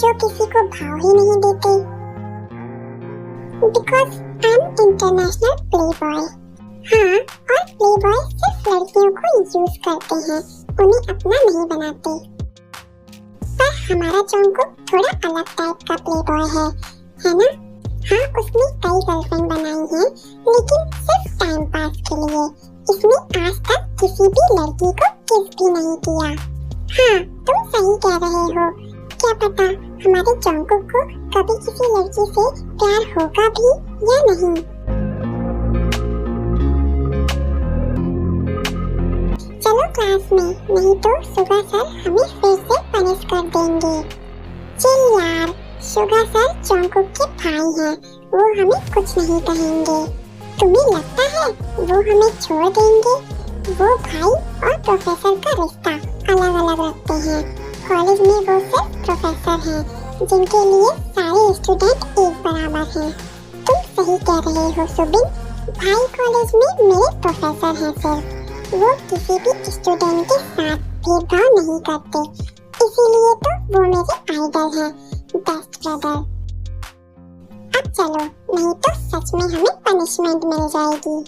जो किसी को भाव ही नहीं देते। Because I'm international playboy। हाँ, और प्लेबॉय सिर्फ लड़कियों को यूज करते हैं, उन्हें अपना नहीं बनाते। पर हमारा जंगकुक थोड़ा अलग टाइप का प्लेबॉय है ना? हाँ, उसने कई गर्लफ्रेंड बनाई हैं, लेकिन सिर्फ टाइम पास के लिए। इसने आज तक किसी भी लड़की को किस भी नहीं किया। हाँ, तुम सही कह रहे हो। क्या पता हमारे जंगकुक को कभी किसी लड़की से प्यार होगा भी या नहीं। चलो क्लास में, नहीं तो सुगा सर हमें फिर से पनिश कर देंगे। चिल यार, सुगा सर जंगकुक के भाई हैं, वो हमें कुछ नहीं कहेंगे। तुम्हें लगता है वो हमें छोड़ देंगे? वो भाई और प्रोफेसर का रिश्ता अलग अलग रखते हैं। कॉलेज में वो सिर्फ प्रोफेसर हैं, जिनके लिए सारे स्टूडेंट एक बराबर हैं। तुम सही कह रहे हो सुबिन, भाई कॉलेज में मेरे प्रोफेसर हैं सिर्फ। वो किसी भी स्टूडेंट के साथ भेदभाव नहीं करते, इसीलिए तो वो मेरे आइडल हैं, बेस्ट ब्रदर। अब चलो, नहीं तो सच में हमें पनिशमेंट मिल जाएगी।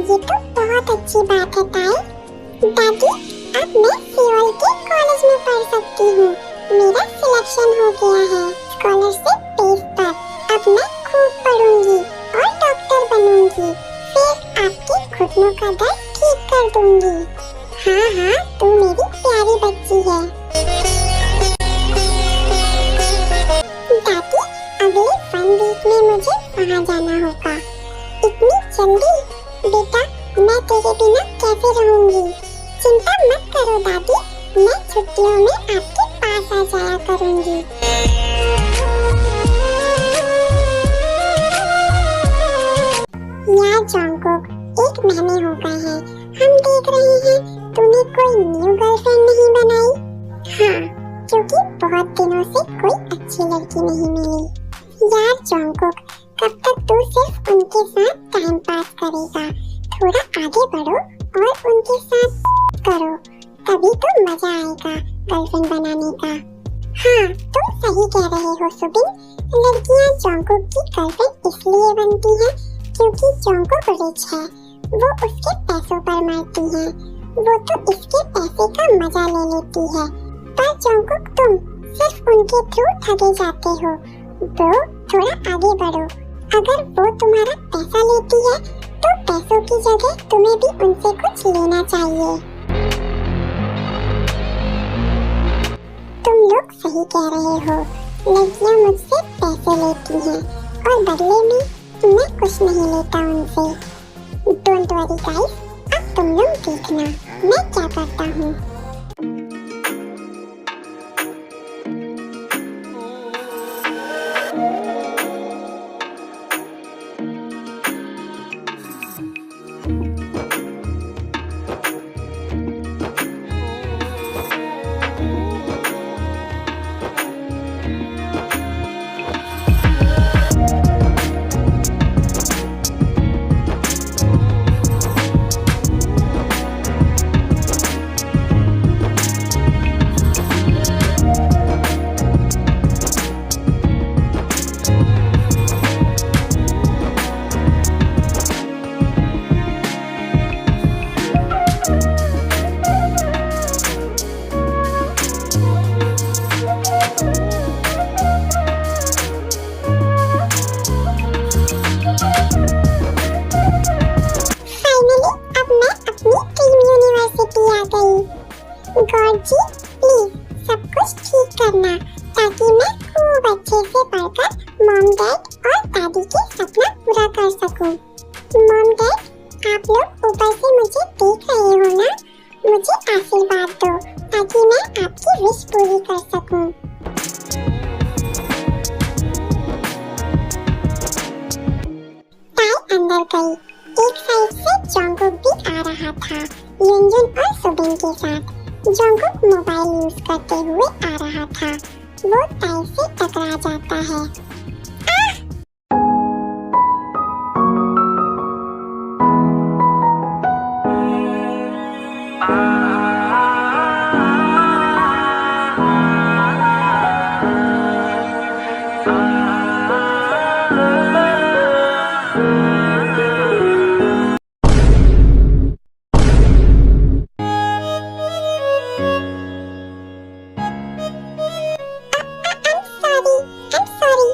ये तो बहुत अच्छी बात है ताई। दादी, अब मैं सियोल के कॉलेज में पढ़ सकती हूँ। मेरा सिलेक्शन हो गया है स्कॉलरशिप बेस पर। अब मैं खूब पढ़ूंगी और डॉक्टर बनूंगी, फिर आपके घुटनों का दर्द ठीक कर दूंगी। हाँ हाँ, तू मेरी प्यारी बच्ची है। दादी, अगले 1 वीक में मुझे वहाँ जाना होगा। इतनी जल्दी? बेटा, मैं तेरे बिना कैसे रहूंगी? चिंता मत करो दादी, मैं छुट्टियों में आपके पास आ जाया करूंगी। यार जंगकुक, 1 महीने हो गए हैं, हम देख रहे हैं तूने कोई न्यू गर्लफ्रेंड नहीं बनाई। हाँ, क्योंकि बहुत दिनों से कोई अच्छी लड़की नहीं मिली। यार जंगकुक, कब तक तू सिर्फ उनके साथ टाइम पास करेगा? थोड़ा आगे बढ़ो और उनके साथ करो, तभी तो मजा आएगा गर्लफ्रेंड बनाने का। हाँ, तुम सही कह रहे हो सुबिन। लड़कियां जंगकुक की गर्लफ्रेंड इसलिए बनती हैं क्योंकि जंगकुक रिच है, वो उसके पैसों पर मरती हैं। वो तो इसके पैसे का मजा ले लेती है, पर जंगकुक तुम सिर्फ उनके थ्रू ठगे जाते हो। ब्रो, थोड़ा आगे बढ़ो। अगर वो तुम्हारा पैसा लेती है तो पैसों की जगह तुम्हें भी उनसे कुछ लेना चाहिए। तुम लोग सही कह रहे हो, लड़कियां मुझसे पैसे लेती हैं और बदले में मैं कुछ नहीं लेता उनसे। डोंट वरी गाइस, अब तुम लोग देखना मैं क्या करता हूँ। अंदर गई। एक साइड से जोंगकुक भी आ रहा था, युनजुन और सुबिन के साथ। जोंगकुक मोबाइल यूज करते हुए आ रहा था। वो ताई से टकरा जाता है। I'm sorry.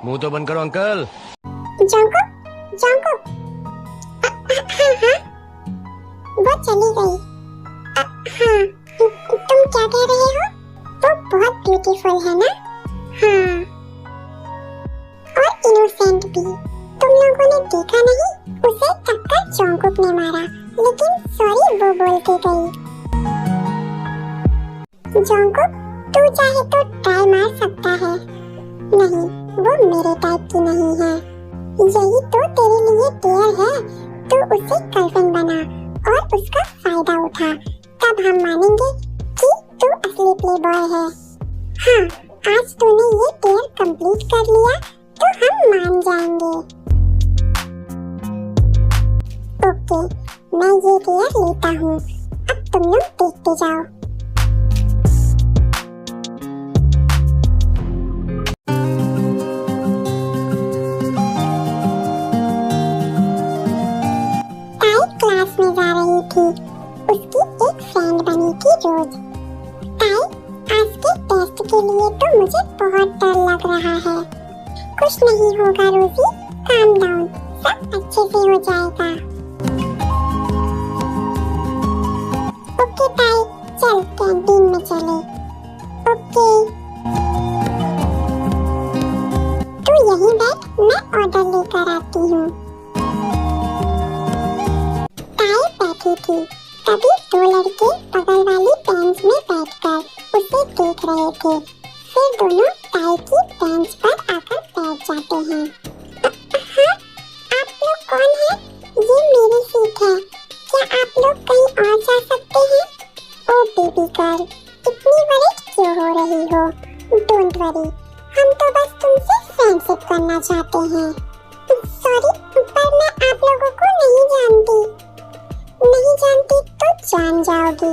मुंह तो बंद करो अंकल। Jungkook, Jungkook. हाँ हाँ, वो चली गई। हाँ, तुम क्या कह रहे हो? वो बहुत ब्यूटीफुल है ना? हाँ, और इनोसेंट भी। तुम लोगों ने देखा नहीं? उसे टक्कर जोंगकुक ने मारा, लेकिन सॉरी वो बोलती गई। जोंगकुक, तू चाहे तो ट्राई मार सकता है। नहीं, वो मेरे टाइप की नहीं है। यही तो तेरे लिए डेयर है। तू उसे गर्लफ्रेंड बना और उसका फायदा उठा, तब हम मानेंगे कि तू असली प्लेबॉय है। हाँ, आज तूने ये डेयर कंप्लीट कर लिया तो हम मान जाएंगे। ओके, मैं ये डेयर लेता हूँ। अब तुम लोग देखते जाओ। क्लास में जा रही थी। उसकी एक फ्रेंड बनी थी रोज। ताई, आज के टेस्ट के लिए तो मुझे बहुत डर लग रहा है। कुछ नहीं होगा रोजी, काम डाउन, सब अच्छे से हो जाएगा। ओके ताई, चल कैंटीन में चले। ओके, तू यहीं बैठ, मैं ऑर्डर लेकर आती हूँ। बैठी थी, तभी दो लड़के बगल वाली बेंच में बैठकर उसे देख रहे थे। फिर दोनों ताई की बेंच पर आकर बैठ जाते हैं। हाँ, आप लोग कौन हैं? ये मेरी सीट है। क्या आप लोग कहीं और जा सकते हैं? ओ बेबी गर्ल, इतनी वरीड क्यों हो रही हो? डोंट वरी, हम तो बस तुमसे फ्रेंडशिप करना चाहते हैं। सॉरी, पर मैं आप लोगों को नहीं जानती। नहीं जानती तो जान जाओगी।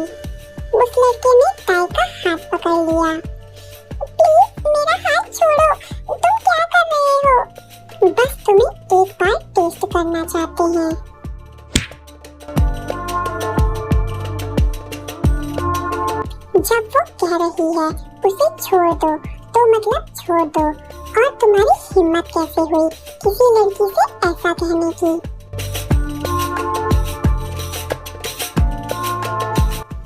उस लड़के ने ताई का हाथ पकड़ लिया। प्लीज मेरा हाथ छोड़ो, तुम क्या कर रहे हो? बस तुम्हें एक बार टेस्ट करना चाहते हैं। जब वो कह रही है उसे छोड़ दो, तो मतलब छोड़ दो। और तुम्हारी हिम्मत कैसे हुई किसी लड़की से ऐसा कहने की?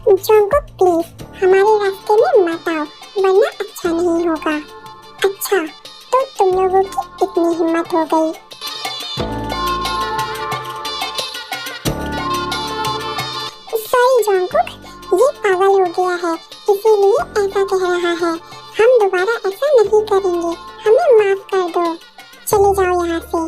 जोंगकुक प्लीज, हमारे रास्ते में मत आओ, वरना अच्छा नहीं होगा। अच्छा, तो तुम लोगों की इतनी हिम्मत हो गई। सॉरी जोंगकुक, ये पागल हो गया है, इसीलिए ऐसा कह रहा है। हम दोबारा ऐसा नहीं करेंगे, हमें माफ कर दो। चले जाओ यहाँ से।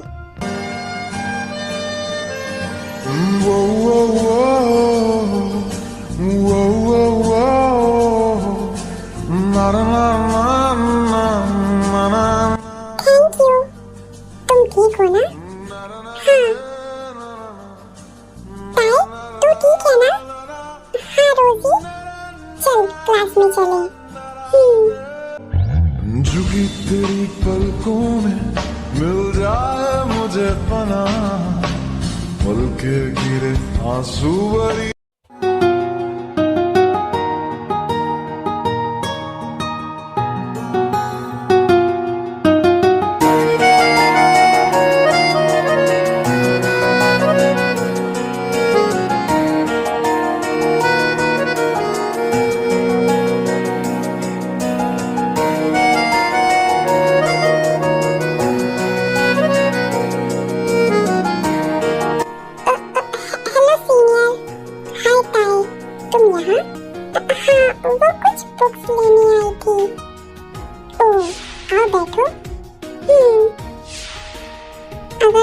Thank you. तुम ठीक हो ना? हाँ। ताई, तू ठीक है ना? हाँ रोजी, चल क्लास में चले। झुकी तेरी पलकों में मिल जाए मुझे पनाह, पल के गिरे आंसू भरी।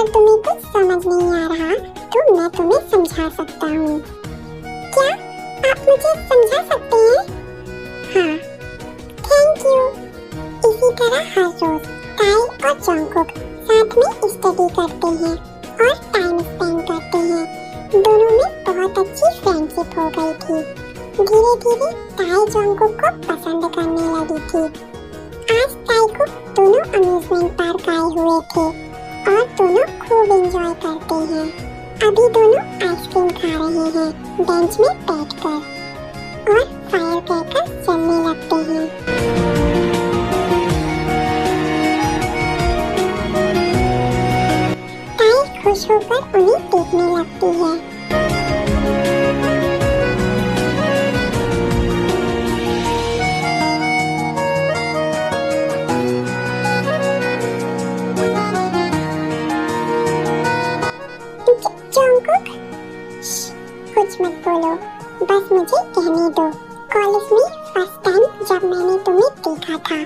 तुम्हें कुछ समझ नहीं आ रहा तो मैं तुम्हें समझा सकता हूँ। क्या आप मुझे समझा सकते हैं? हाँ, थैंक यू। इसी तरह हर रोज ताई और जंगकुक साथ में स्टडी करते हैं और टाइम स्पेंड करते हैं। दोनों में बहुत अच्छी फ्रेंडशिप हो गई थी। धीरे धीरे ताई जंगकुक को पसंद करने लगी थी। आज ताईकुक दोनों अम्यूजमेंट पार्क आए हुए थे और दोनों खूब एंजॉय करते हैं। अभी दोनों आइसक्रीम खा रहे हैं बेंच में बैठकर और फायर क्रैकर जलने लगते हैं। ताई खुश होकर उन्हें देखने लगती है। जंगकुक, कुछ मत बोलो, बस मुझे कहने दो। कॉलेज में फर्स्ट टाइम जब मैंने तुम्हें देखा था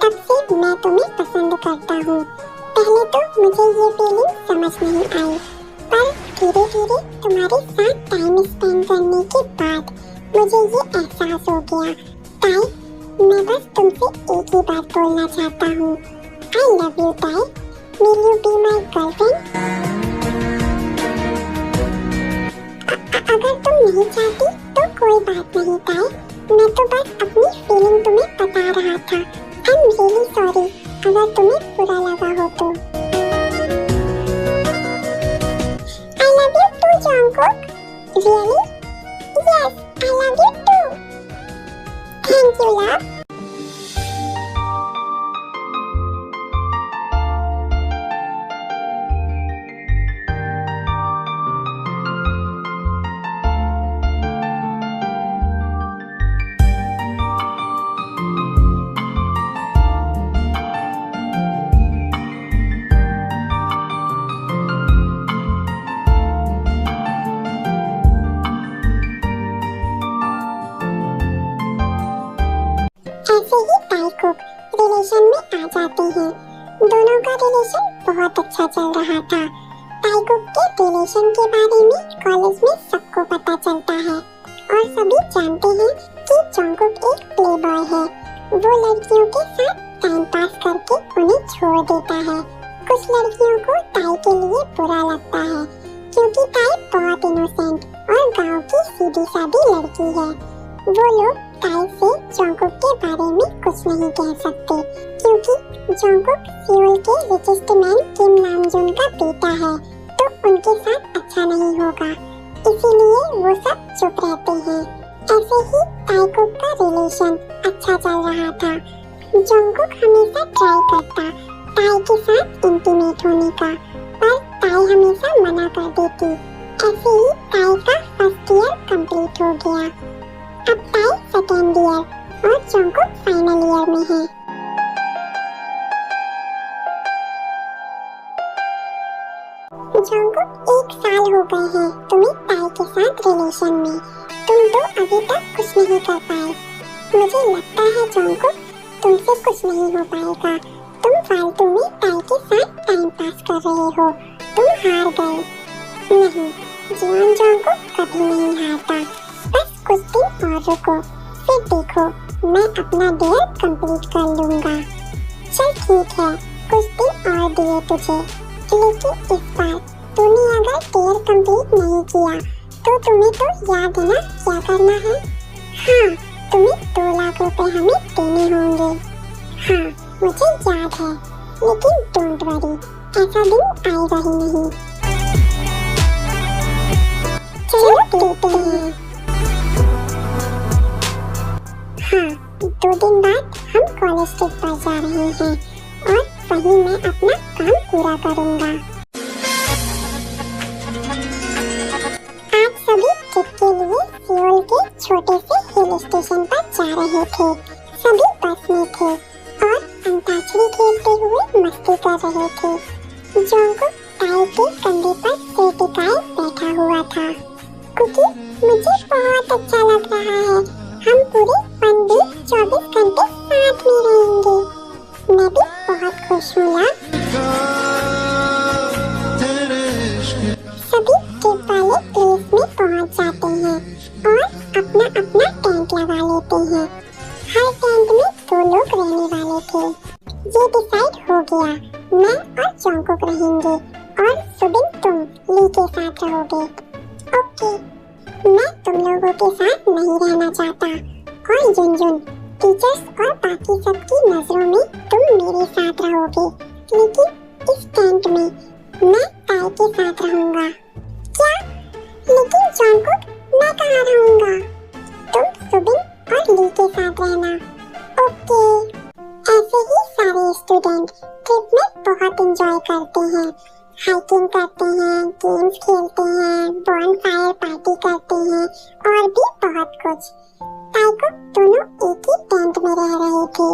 तब से मैं तुम्हें पसंद करता हूँ। पहले तो मुझे ये फीलिंग समझ नहीं आई, पर धीरे धीरे तुम्हारे साथ टाइम स्पेंड करने के बाद मुझे ये एहसास हो गया। ताई, मैं बस तुमसे एक ही बात बोलना चाहता हूँ। आई लव यू ताई। Will you be my girlfriend? अगर तुम नहीं चाहती तो कोई बात नहीं ताई, मैं तो बस अपनी फीलिंग तुम्हें बता रहा था। आई एम रियली सॉरी अगर तुम्हें बुरा लगा हो तो। I love you too Jungkook. Really? Yes, I love you too. Thank you love. ऐसे ही ताईकुक रिलेशन में आ जाते हैं। दोनों का रिलेशन बहुत अच्छा चल रहा था। ताईकुक के रिलेशन के बारे में कॉलेज में सबको पता चलता है और सभी जानते हैं कि जंगकुक एक प्लेबॉय है। वो लड़कियों के साथ टाइम पास करके उन्हें छोड़ देता है। कुछ लड़कियों को ताई के लिए बुरा लगता है क्योंकि ताई बहुत इनोसेंट और गांव की सीधी सादी लड़की है। वो लोग ताई से जंगकुक के बारे में कुछ नहीं कह सकते क्योंकि जंगकुक सियोल के रिचेस्ट मैन किम नामजून का बेटा है, तो उनके साथ अच्छा नहीं होगा, इसीलिए वो सब चुप रहते हैं। ऐसे ही ताईकुक का रिलेशन अच्छा चल रहा था। जंगकुक हमेशा ट्राई करता ताई के साथ इंटीमेट होने का, पर ताई हमेशा मना कर देती। ऐसे ही ताई का फर्स्ट ईयर कंप्लीट हो गया। अब ताई सेकेंड ईयर और जंगकुक फाइनल ईयर में है। जंगकुक 1 साल हो गए हैं तुम्हें ताई के साथ रिलेशन में। तुम तो अभी तक कुछ नहीं कर पाए। मुझे लगता है जंगकुक तुमसे कुछ नहीं हो पाएगा। तुम फालतू में ताई के साथ टाइम पास कर रहे हो। तुम हार गए। नहीं, जीवन जंगकुक कभी नहीं हारता। बस कुछ दिन और रुको, फिर देखो मैं अपना डेयर कंप्लीट कर लूँगा। चल ठीक है, कुछ दिन और दिए तुझे, लेकिन इस बार तूने अगर डेयर कंप्लीट नहीं किया तो तुम्हें तो याद है ना क्या करना है? हाँ, तुम्हें 2 लाख रुपए हमें देने होंगे। हाँ, मुझे याद है, लेकिन डोंट वरी, ऐसा दिन आएगा ही नहीं। चलो देखते हैं। हाँ, 2 दिन बाद हम कॉलेज ट्रिप पर जा रहे हैं और वहीं मैं अपना काम पूरा करूँगा। आज सभी ट्रिप के लिए सियोल के छोटे से हिल स्टेशन पर जा रहे थे। सभी बस में थे और अंताक्षरी खेलते हुए मस्ती कर रहे थे। जंगकुक ताई के कंधे पर सिर टिकाए बैठा हुआ था। क्योंकि मुझे बहुत अच्छा लग रहा है, हम पूरे 1 वीक 24 घंटे साथ में रहेंगे। मैं भी बहुत खुश हूँ यार। ली के साथ रहोगे। ओके, मैं तुम लोगों के साथ नहीं रहना चाहता। और युनयुन, टीचर्स और बाकी सबकी नजरों में तुम मेरे साथ रहोगे, लेकिन इस टेंट में मैं ताई के साथ रहूंगा। क्या? लेकिन जॉनकुक, मैं कहाँ रहूंगा? तुम सुबिन और ली के साथ रहना। ओके। ऐसे ही सारे स्टूडेंट ट्रिप में बहुत एंजॉय करते हैं, हाइकिंग करते हैं, गेम्स खेलते हैं, बॉनफायर पार्टी करते हैं और भी बहुत कुछ। ताइकुक दोनों एक ही टेंट में रह रहे थे,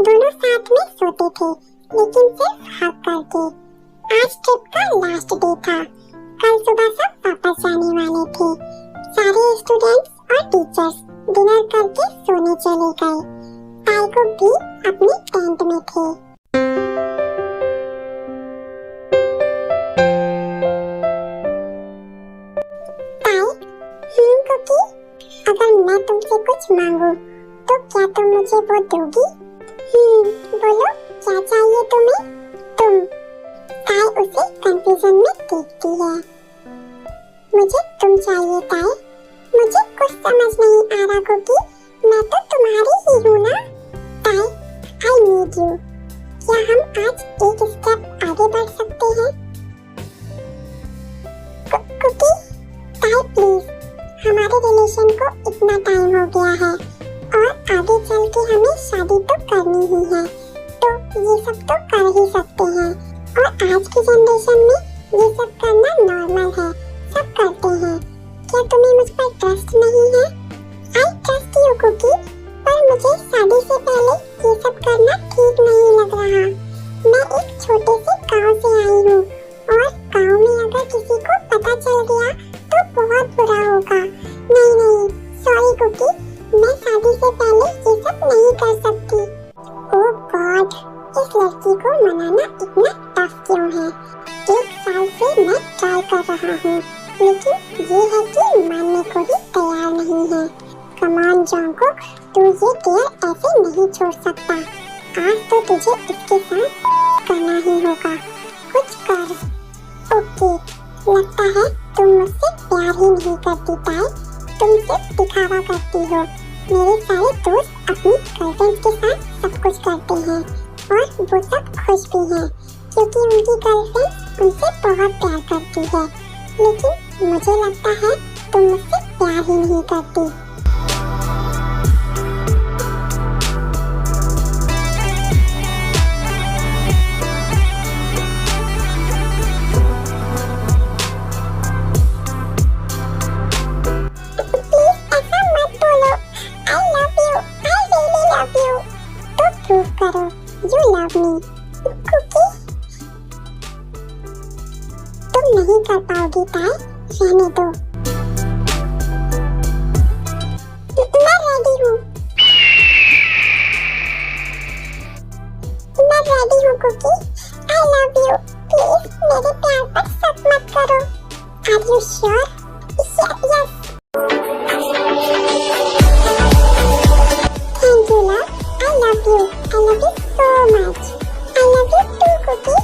दोनों साथ में सोते थे, लेकिन सिर्फ हग करके। आज ट्रिप का लास्ट डे था, कल सुबह सब वापस जाने वाले थे। सारे स्टूडेंट्स और टीचर्स डिनर करके सोने चले गए। ताइकुक भी अपने टेंट में थे। कुकी, अगर मैं तुमसे कुछ मांगू तो क्या तुम मुझे वो दोगी? बोलो, क्या चाहिए तुम्हें? तुम। ताई उसे कंफ्यूजन में देखती है। मुझे तुम चाहिए ताई। मुझे कुछ समझ नहीं आ रहा कुकी, मैं तो तुम्हारी ही हूँ ना। ताई, आई नीड यू। क्या हम आज एक स्टेप आगे बढ़ सकते हैं? कुकी, ताई प्लीज, हमारे रिलेशन को इतना टाइम हो गया है और आगे चल के हमें शादी तो करनी ही है, तो ये सब तो कर ही सकते हैं। और आज की जनरेशन में ये सब करना नॉर्मल है, सब करते हैं। क्या तुम्हें मुझ पर ट्रस्ट नहीं है? आई ट्रस्ट यू कुकी, पर मुझे शादी से पहले ये सब करना ठीक नहीं लग रहा। मैं एक छोटे से गांव से आई हूँ और गांव में अगर किसी को पता चल गया तो बहुत बुरा होगा। नहीं, सॉरी कुकी, मैं शादी से पहले ये सब नहीं कर सकती। ओह गॉड, इस लड़की को मनाना इतना टफ क्यों है? 1 साल से मैं ट्राई कर रहा हूँ, लेकिन ये है कि मानने को ही तैयार नहीं है। कम ऑन जॉनकुक, तू ये डेयर ऐसे नहीं छोड़ सकता। आज तो तुझे इसके साथ करना ही होगा, कुछ कर। ओके, लगता है तुम मुझसे प्यार ही नहीं करती ताई, तुम सिर्फ दिखावा करती हो। मेरे सारे दोस्त अपनी गर्लफ्रेंड के साथ सब कुछ करते हैं और वो सब खुश भी हैं, क्योंकि उनकी गर्लफ्रेंड उनसे बहुत प्यार करती है। लेकिन मुझे लगता है तुम मुझसे प्यार ही नहीं करती। करो, you love me, कुकी। तुम नहीं कर पाओगी ताई, रहने दो। मैं रेडी हूँ, मैं रेडी हूँ Kookie. I love you, please मेरे प्यार पर शक मत करो। Are you sure? Yes. Thank you love, I love you so much. I love you too, Cookie.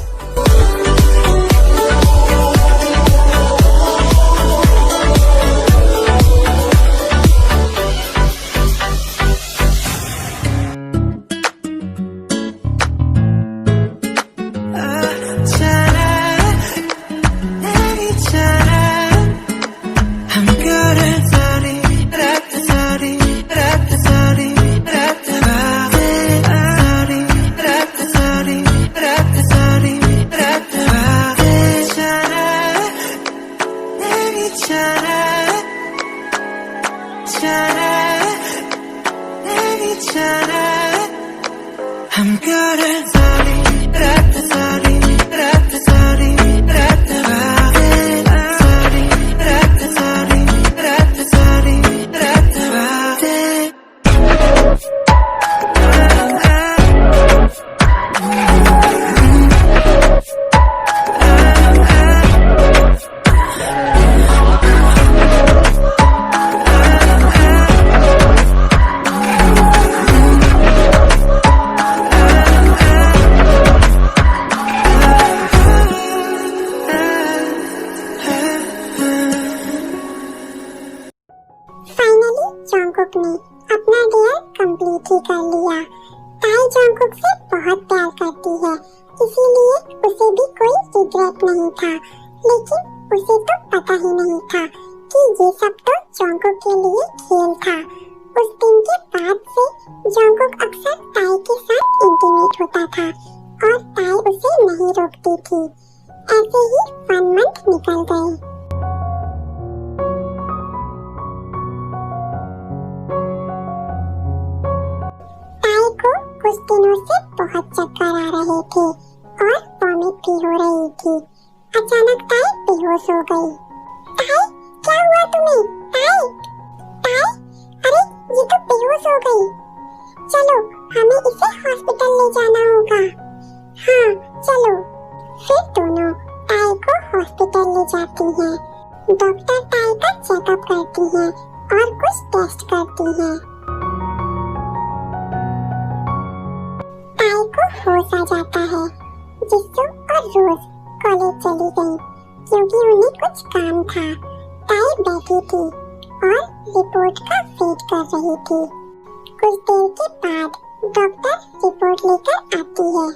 ही कर लिया। ताई जंगकुक से बहुत प्यार करती है, इसीलिए उसे भी कोई रिग्रेट नहीं था। लेकिन उसे तो पता ही नहीं था कि ये सब तो जंगकुक के लिए खेल था। उस दिन के बाद से जंगकुक अक्सर ताई के साथ इंटीमेट होता था और ताई उसे नहीं रोकती थी। ऐसे ही 1 मंथ निकल गए। ताई को कुछ दिनों से बहुत चक्कर आ रहे थे और वॉमिट भी हो रही थी। अचानक ताई बेहोश हो गई। ताई, क्या हुआ तुम्हें? ताई, ताई, अरे ये तो बेहोश हो गई। चलो, हमें इसे हॉस्पिटल ले जाना होगा। हाँ, चलो। फिर दोनों ताई को हॉस्पिटल ले जाती हैं। डॉक्टर ताई का चेकअप करती हैं और कुछ टेस्ट करती हैं। ताई को होश आ जाता है। जिस्सू और रोज कॉलेज चली गई क्योंकि उन्हें कुछ काम था। ताई बैठी थी और रिपोर्ट का वेट कर रही थी। कुछ देर के बाद डॉक्टर रिपोर्ट लेकर आती है।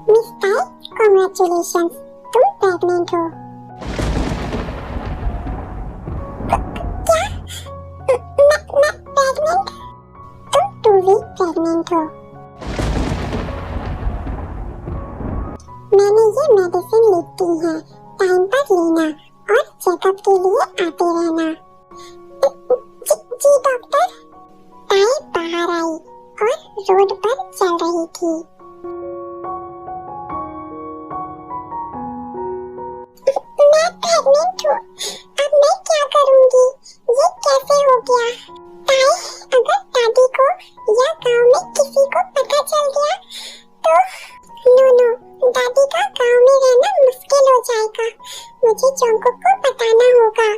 मिस ताई, कांग्रेचुलेशंस, तुम प्रेग्नेंट हो। क्या? मैं प्रेग्नेंट? तुम 2 वीक प्रेग्नेंट हो। मैंने ये मेडिसिन लिख दी है, टाइम पर लेना और चेकअप के लिए आते रहना। जी डॉक्टर। ताई बाहर आई और रोड पर चल रही थी। मैं प्रेग्नेंट हूँ, अब मैं क्या करूँगी? ये कैसे हो गया? ताई, अगर दादी को या गांव में किसी को पता चल गया तो? नो, दादी का गांव में रहना मुश्किल हो जाएगा। मुझे जंगकुक को बताना होगा।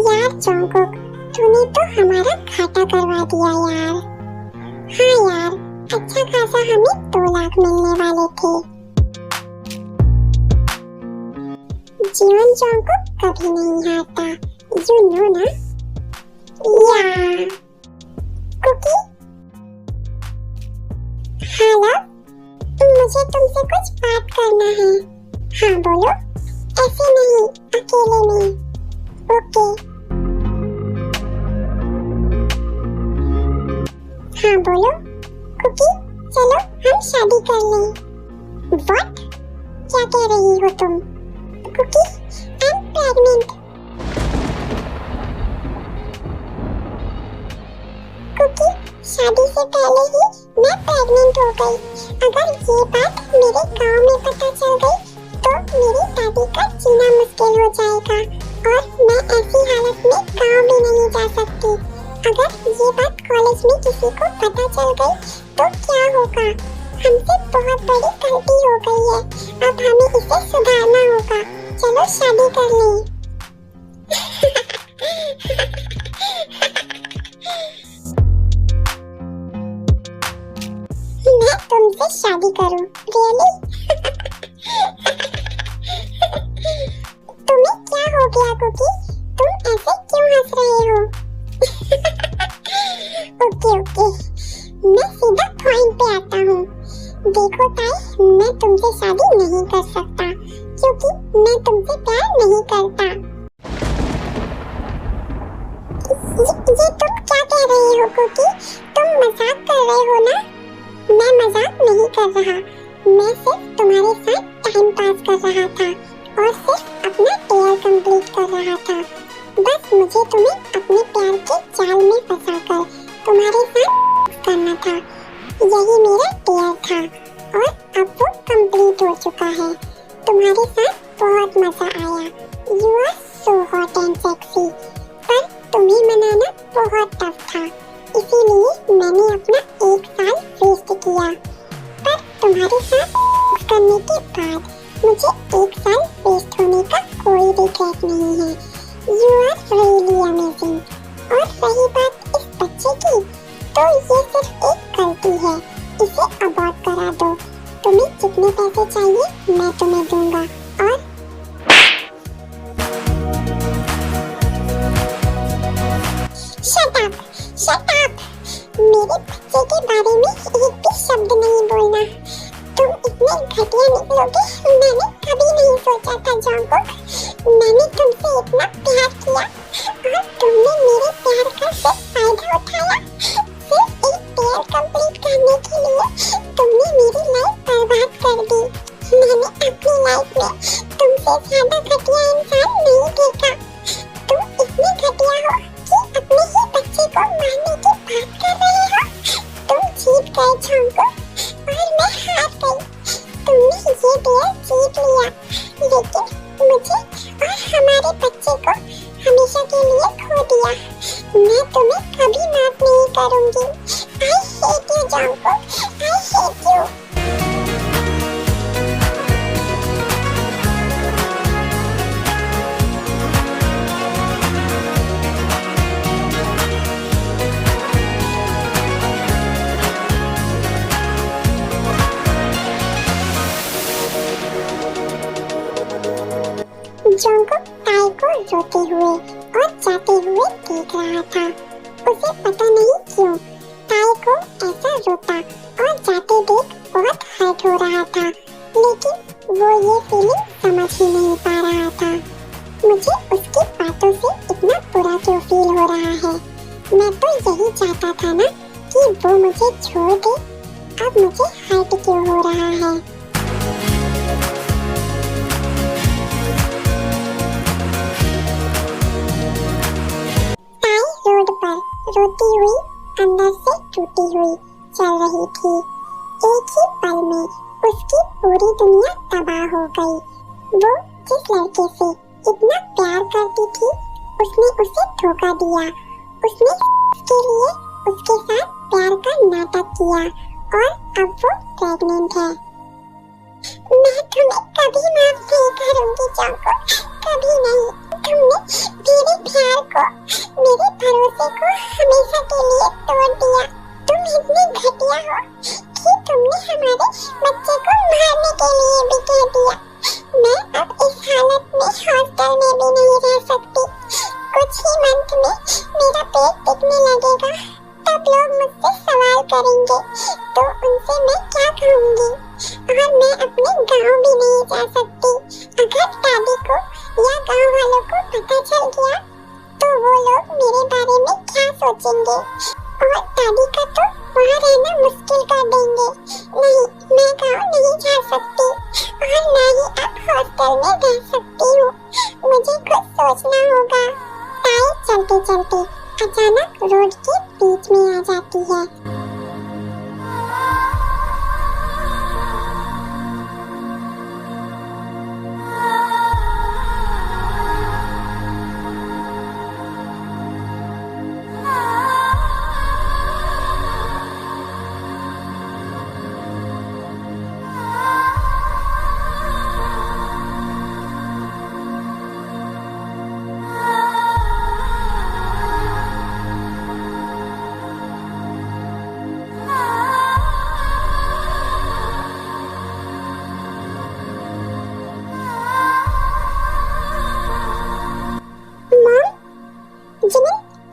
यार जंगकुक, तूने तो हमारा घाटा करवा दिया यार। हाँ यार, अच्छा खासा हमें 2 लाख मिलने वाले थे। जीवन जंगकुक कभी नहीं हारता, यू नो ना? या कुकी, हेलो, मुझे तुमसे कुछ बात करना है। हाँ बोलो। ऐसे नहीं, अकेले में। ओके। हाँ बोलो। कुकी, चलो हम शादी कर लें। व्हाट? क्या कह रही हो तुम? Kookie, I am pregnant. Kookie, शादी से पहले ही मैं प्रेग्नेंट हो गई। अगर ये बात मेरे गांव में पता चल गई तो मेरी दादी का जीना मुश्किल हो जाएगा और मैं ऐसी हालत में गांव भी नहीं जा सकती। अगर ये बात कॉलेज में किसी को पता चल गई तो क्या होगा? हमसे बहुत बड़ी गलती हो गई है, अब हमें इसे सुधारना होगा। चलो शादी कर लें। मैं तुमसे शादी करूं? रियली? तुम्हें क्या हो गया कुकी? तुम ऐसे क्यों हंस रहे हो? ओके, मैं सीधा पॉइंट पे आता हूँ। देखो ताई, मैं तुमसे शादी नहीं कर सकता क्योंकि मैं तुमसे प्यार नहीं करता। ये तुम क्या कह रहे हो कुकी? तुम मजाक कर रहे हो ना? मैं मजाक नहीं कर रहा, मैं सिर्फ तुम्हारे साथ टाइम पास कर रहा था और सिर्फ अपना डेयर कंप्लीट कर रहा था। बस मुझे तुम्हें अपने प्यार के जाल में फंसाकर तुम्हारे साथ करना था। यही मेरा डेयर था और अब वो कंप्लीट हो चुका है। तुम्हारे साथ बहुत मजा आया। You are so hot and sexy. पर तुम्हें मनाना बहुत टफ था, इसीलिए मैंने अपना 1 साल वेस्ट किया। पर तुम्हारे साथ करने के बाद मुझे 1 साल वेस्ट होने का कोई रिग्रेट नहीं है। You are really amazing. और रही बात इस बच्चे की, तो ये सिर्फ एक गलती है, इसे अबॉर्ट करा दो। तुम्हें जितने पैसे चाहिए मैं तुम्हें दूंगा। और शट अप। मेरे बच्चे के बारे में एक भी शब्द नहीं बोलना। तुम इतने घटिया निकलोगे मैंने कभी नहीं सोचा था जॉन्गकुक। मैंने तुमसे इतना प्यार किया और तुमने मेरे प्यार का सिर्फ फायदा उठाया। सिर्फ एक पेयर कंप्लीट करने के लिए तुमने मेरी लाइफ बर्बाद कर दी। मैंने अपनी लाइफ में तुमसे ज्यादा घटिया इंसान नहीं देखा। तुम इतने घटिया हो कि अपने ही बच्चे को मारने की बात कर रहे हो। तुम जीत गए जॉन्गकुक और मैं हार गई। तुमने ये डेयर जीत लिया लेकिन मुझे और हमारे बच्चे को हमेशा के लिए खो दिया। मैं तुम्हें कभी माफ नहीं करूंगी। I hate you जॉन्गकुक, I hate you। जॉन्गकुक ताई को रोते हुए और जाते हुए देख रहा था। उसे पता नहीं क्यों ताई को ऐसा रोता और जाते देख बहुत हर्ट हो रहा था, लेकिन वो ये फीलिंग समझ ही नहीं पा रहा था। मुझे उसकी बातों से इतना बुरा क्यों फील हो रहा है? मैं तो यही चाहता था ना कि वो मुझे छोड़ दे। अब मुझे हर्ट क्यों हो रहा है? रोड पर रोती हुई अंदर से टूटी हुई चल रही थी। एक ही पल में उसकी पूरी दुनिया तबाह हो गई। वो जिस लड़के से इतना प्यार करती थी उसने उसे धोखा दिया। उसने उसके लिए उसके साथ प्यार का नाटक किया और अब वो प्रेग्नेंट है। मैं तुम्हें कभी माफ नहीं करूंगी जॉन्गकुक, कभी नहीं। तुमने मेरे प्यार को, मेरे भरोसे को हमेशा के लिए तोड़ दिया। तुम इतनी घटिया हो कि तुमने हमारे बच्चे को मारने के लिए भी कह दिया। मैं अब इस हालत में हॉस्टल में भी नहीं रह सकती। कुछ ही मंथ में मेरा पेट दिखने लगेगा, तब लोग मुझसे सवाल करेंगे तो उनसे मैं क्या कहूँगी? और मैं अपने गांव भी नहीं जा सकती। अगर दादी को या गांव वालों को पता चल गया तो वो लोग मेरे बारे में क्या सोचेंगे? और दादी का तो वहाँ रहना मुश्किल कर देंगे। नहीं, मैं गांव नहीं जा सकती और ना ही अब हॉस्टल में रह सकती हूँ। मुझे कुछ सोचना होगा। ताई चलते चलते अचानक रोड के बीच में आ जाती है।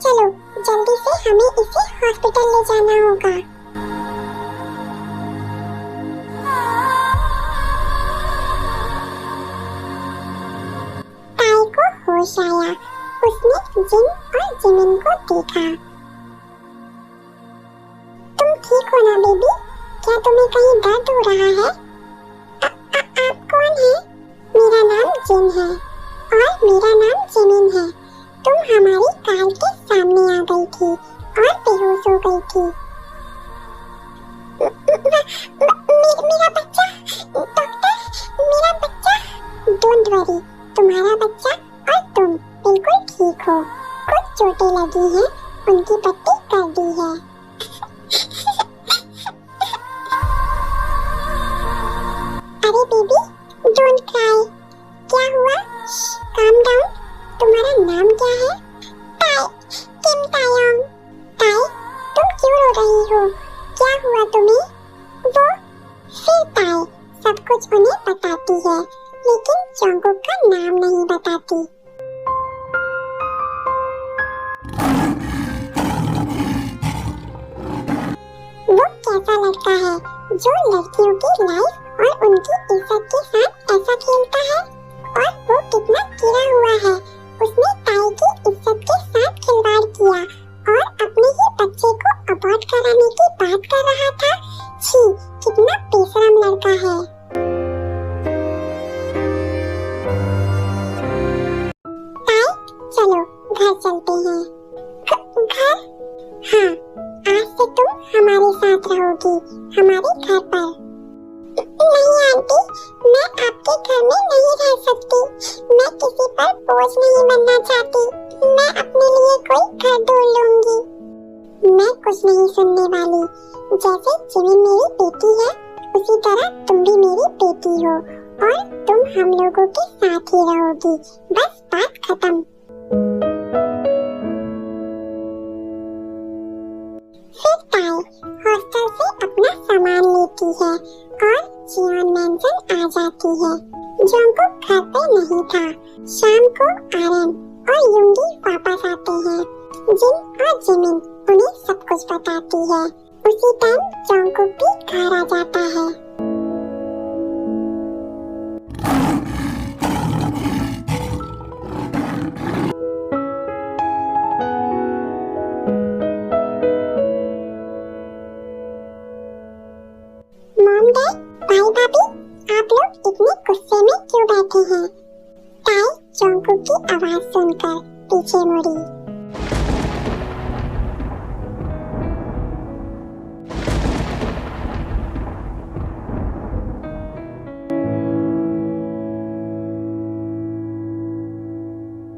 चलो जल्दी से हमें इसे हॉस्पिटल ले जाना होगा। ताई को होश आया। उसने जिन और जिमिन को देखा। तुम ठीक हो ना बेबी? क्या तुम्हें कहीं दर्द हो रहा है? आप कौन है? मेरा नाम जिन है और मेरा नाम जिमिन है। तुम हमारी कार के सामने आ गई थी और बेहोश हो गई थी। मेरा बच्चा डॉक्टर, मेरा बच्चा। डोंट वरी, तुम्हारा बच्चा और तुम बिल्कुल ठीक हो। कुछ चोटें लगी हैं, उनकी पट्टी कर दी है। अरे बेबी, डोंट क्राई। क्या हुआ? Calm down. तुम्हारा नाम क्या है? ताई, किम तायोंग। ताई, तुम क्यों रो रही हो? क्या हुआ तुम्हें? वो फिर ताई सब कुछ उन्हें बताती है, लेकिन जॉन्गकुक का नाम नहीं बताती। वो कैसा लड़का है जो लड़कियों की लाइफ और उनकी इज्जत के साथ ऐसा खेलता है? और वो कितना गिरा हुआ है, उसने ताई की इज्जत के साथ खिलवाड़ किया और अपने ही बच्चे को अबॉर्ट कराने की बात कर रहा था। छी, कितना बेशरम लड़का है। ताई, चलो घर चलते हैं। घर? हाँ, आज से तुम हमारे साथ रहोगी, हमारे घर पर। नहीं आंटी, मैं आपके घर में नहीं रह सकती। मैं किसी पर बोझ नहीं बनना चाहती। मैं अपने लिए कोई घर ढूंढ लूंगी। मैं कुछ नहीं सुनने वाली। जैसे जिमिन मेरी बेटी है, उसी तरह तुम भी मेरी बेटी हो और तुम हम लोगों के साथ ही रहोगी। बस बात खत्म। फिर ताई हॉस्टल से अपना सामान लेती है और जियोन मैंशन आ जाती है। जोंगकुक घर पे नहीं था। शाम को आरएन और युंगी वापस आते हैं। जिन और जिमिन उन्हें सब कुछ बताती है। उसी टाइम जोंगकुक भी घर आ जाता है।